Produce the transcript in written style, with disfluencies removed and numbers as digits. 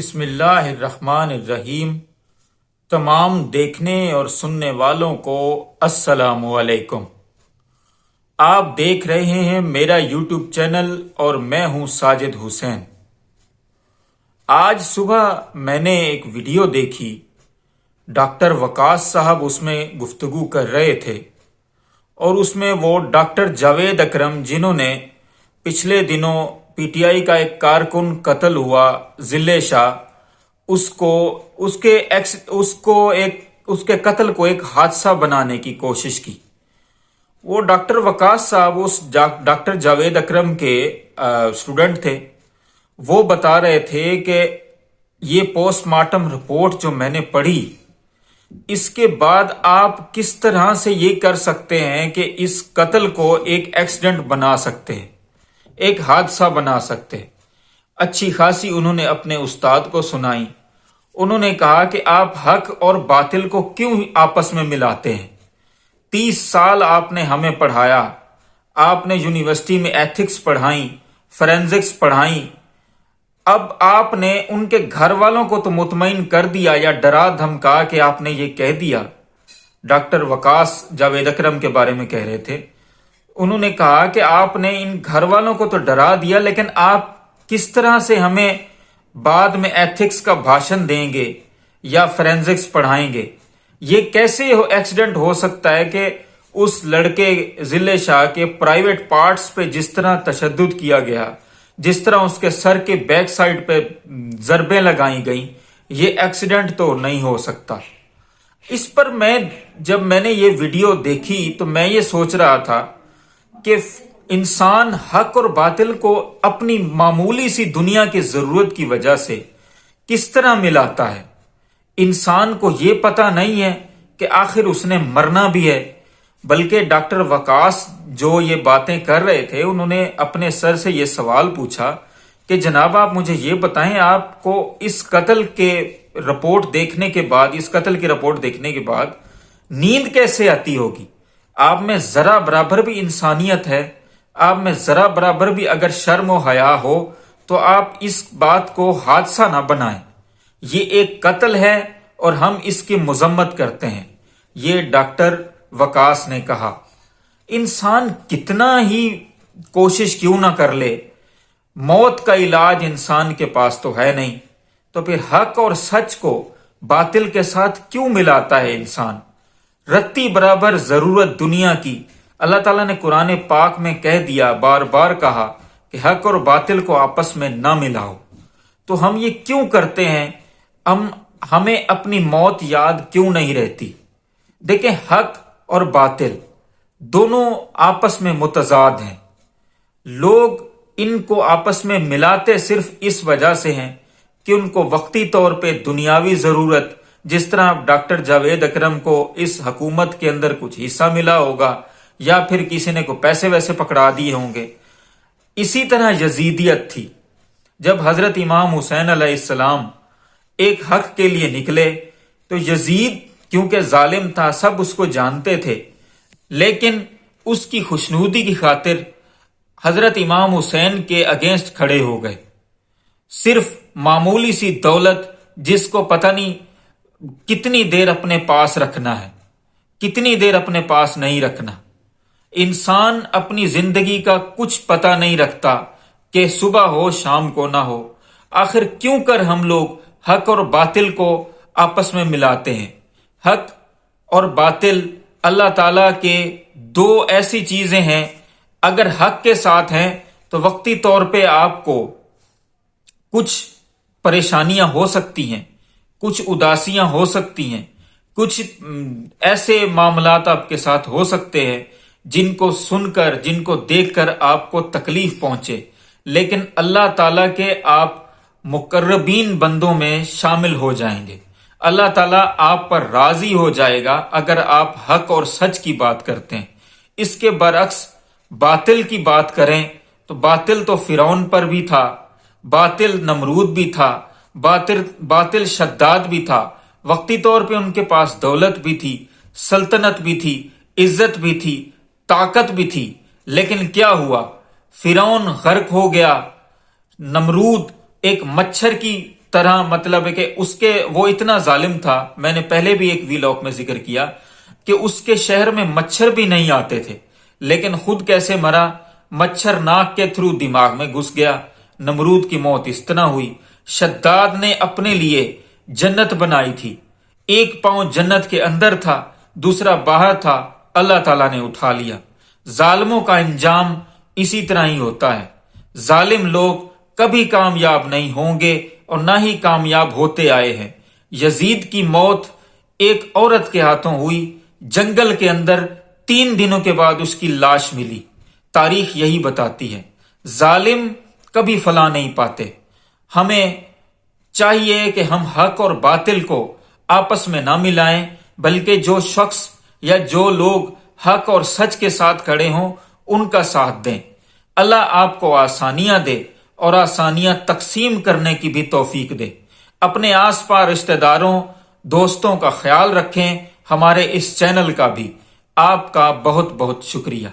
بسم اللہ الرحمن الرحیم۔ تمام دیکھنے اور سننے والوں کو السلام علیکم۔ آپ دیکھ رہے ہیں میرا یوٹیوب چینل اور میں ہوں ساجد حسین۔ آج صبح میں نے ایک ویڈیو دیکھی، ڈاکٹر وقاص صاحب اس میں گفتگو کر رہے تھے اور اس میں وہ ڈاکٹر جاوید اکرم جنہوں نے پچھلے دنوں پی ٹی آئی کا ایک کارکن قتل ہوا ضلع شاہ، اس کے قتل کو ایک حادثہ بنانے کی کوشش کی۔ وہ ڈاکٹر وقاص صاحب اس ڈاکٹر جاوید اکرم کے اسٹوڈنٹ تھے۔ وہ بتا رہے تھے کہ یہ پوسٹ مارٹم رپورٹ جو میں نے پڑھی، اس کے بعد آپ کس طرح سے یہ کر سکتے ہیں کہ اس قتل کو ایک ایکسیڈنٹ بنا سکتے ہیں، ایک حادثہ بنا سکتے ہیں۔ اچھی خاصی انہوں نے اپنے استاد کو سنائی۔ انہوں نے کہا کہ آپ حق اور باطل کو کیوں آپس میں ملاتے ہیں؟ 30 سال آپ نے ہمیں پڑھایا، آپ نے یونیورسٹی میں ایتھکس پڑھائیں، فورینزکس پڑھائیں، اب آپ نے ان کے گھر والوں کو تو مطمئن کر دیا یا ڈرا دھمکا کہ آپ نے یہ کہہ دیا۔ ڈاکٹر وقاص جاوید اکرم کے بارے میں کہہ رہے تھے، انہوں نے کہا کہ آپ نے ان گھر والوں کو تو ڈرا دیا، لیکن آپ کس طرح سے ہمیں بعد میں ایتھکس کا بھاشن دیں گے یا فورینزکس پڑھائیں گے؟ یہ کیسے ایکسیڈنٹ ہو سکتا ہے کہ اس لڑکے ضلع شاہ کے پرائیویٹ پارٹس پہ جس طرح تشدد کیا گیا، جس طرح اس کے سر کے بیک سائڈ پہ ضربیں لگائی گئیں، یہ ایکسیڈنٹ تو نہیں ہو سکتا۔ اس پر جب میں نے یہ ویڈیو دیکھی تو میں یہ سوچ رہا تھا کہ انسان حق اور باطل کو اپنی معمولی سی دنیا کی ضرورت کی وجہ سے کس طرح ملاتا ہے۔ انسان کو یہ پتہ نہیں ہے کہ آخر اس نے مرنا بھی ہے، بلکہ ڈاکٹر وقاص جو یہ باتیں کر رہے تھے، انہوں نے اپنے سر سے یہ سوال پوچھا کہ جناب آپ مجھے یہ بتائیں، آپ کو اس قتل کی رپورٹ دیکھنے کے بعد نیند کیسے آتی ہوگی؟ آپ میں ذرا برابر بھی انسانیت ہے، آپ میں ذرا برابر بھی اگر شرم و حیا ہو تو آپ اس بات کو حادثہ نہ بنائیں۔ یہ ایک قتل ہے اور ہم اس کی مذمت کرتے ہیں، یہ ڈاکٹر وقاص نے کہا۔ انسان کتنا ہی کوشش کیوں نہ کر لے، موت کا علاج انسان کے پاس تو ہے نہیں، تو پھر حق اور سچ کو باطل کے ساتھ کیوں ملاتا ہے انسان؟ رتی برابر ضرورت دنیا کی اللہ تعالیٰ نے قرآن پاک میں کہہ دیا، بار بار کہا کہ حق اور باطل کو آپس میں نہ ملاؤ، تو ہم یہ کیوں کرتے ہیں؟ ہمیں اپنی موت یاد کیوں نہیں رہتی؟ دیکھیں، حق اور باطل دونوں آپس میں متضاد ہیں۔ لوگ ان کو آپس میں ملاتے صرف اس وجہ سے ہیں کہ ان کو وقتی طور پہ دنیاوی ضرورت، جس طرح ڈاکٹر جاوید اکرم کو اس حکومت کے اندر کچھ حصہ ملا ہوگا یا پھر کسی نے کو پیسے ویسے پکڑا دیے ہوں گے۔ اسی طرح یزیدیت تھی، جب حضرت امام حسین علیہ السلام ایک حق کے لیے نکلے تو یزید کیونکہ ظالم تھا، سب اس کو جانتے تھے، لیکن اس کی خوشنودی کی خاطر حضرت امام حسین کے اگینسٹ کھڑے ہو گئے۔ صرف معمولی سی دولت جس کو پتہ نہیں کتنی دیر اپنے پاس رکھنا ہے، کتنی دیر اپنے پاس نہیں رکھنا۔ انسان اپنی زندگی کا کچھ پتہ نہیں رکھتا کہ صبح ہو شام کو نہ ہو۔ آخر کیوں کر ہم لوگ حق اور باطل کو آپس میں ملاتے ہیں؟ حق اور باطل اللہ تعالیٰ کے دو ایسی چیزیں ہیں، اگر حق کے ساتھ ہیں تو وقتی طور پہ آپ کو کچھ پریشانیاں ہو سکتی ہیں، کچھ اداسیاں ہو سکتی ہیں، کچھ ایسے معاملات آپ کے ساتھ ہو سکتے ہیں جن کو سن کر، جن کو دیکھ کر آپ کو تکلیف پہنچے، لیکن اللہ تعالیٰ کے آپ مقربین بندوں میں شامل ہو جائیں گے۔ اللہ تعالیٰ آپ پر راضی ہو جائے گا اگر آپ حق اور سچ کی بات کرتے ہیں۔ اس کے برعکس باطل کی بات کریں تو باطل تو فرعون پر بھی تھا، باطل نمرود بھی تھا، باطل شداد بھی تھا، وقتی طور پہ ان کے پاس دولت بھی تھی، سلطنت بھی تھی، عزت بھی تھی، طاقت بھی تھی، لیکن کیا ہوا؟ فرعون غرق ہو گیا، نمرود ایک مچھر کی طرح مطلب ہے کہ وہ اتنا ظالم تھا. میں نے پہلے بھی ایک ویلاگ میں ذکر کیا کہ اس کے شہر میں مچھر بھی نہیں آتے تھے، لیکن خود کیسے مرا؟ مچھر ناک کے تھرو دماغ میں گھس گیا. نمرود کی موت اس طرح ہوئی. شداد نے اپنے لیے جنت بنائی تھی، ایک پاؤں جنت کے اندر تھا، دوسرا باہر تھا، اللہ تعالیٰ نے اٹھا لیا. ظالموں کا انجام اسی طرح ہی ہوتا ہے. ظالم لوگ کبھی کامیاب نہیں ہوں گے اور نہ ہی کامیاب ہوتے آئے ہیں. یزید کی موت ایک عورت کے ہاتھوں ہوئی. جنگل کے اندر 3 دنوں کے بعد اس کی لاش ملی. تاریخ یہی بتاتی ہے. ظالم کبھی فلاں نہیں پاتے. ہمیں چاہیے کہ ہم حق اور باطل کو آپس میں نہ ملائیں، بلکہ جو شخص یا جو لوگ حق اور سچ کے ساتھ کھڑے ہوں ان کا ساتھ دیں. اللہ آپ کو آسانیاں دے اور آسانیاں تقسیم کرنے کی بھی توفیق دے. اپنے آس پاس رشتہ داروں دوستوں کا خیال رکھیں. ہمارے اس چینل کا بھی آپ کا بہت بہت شکریہ.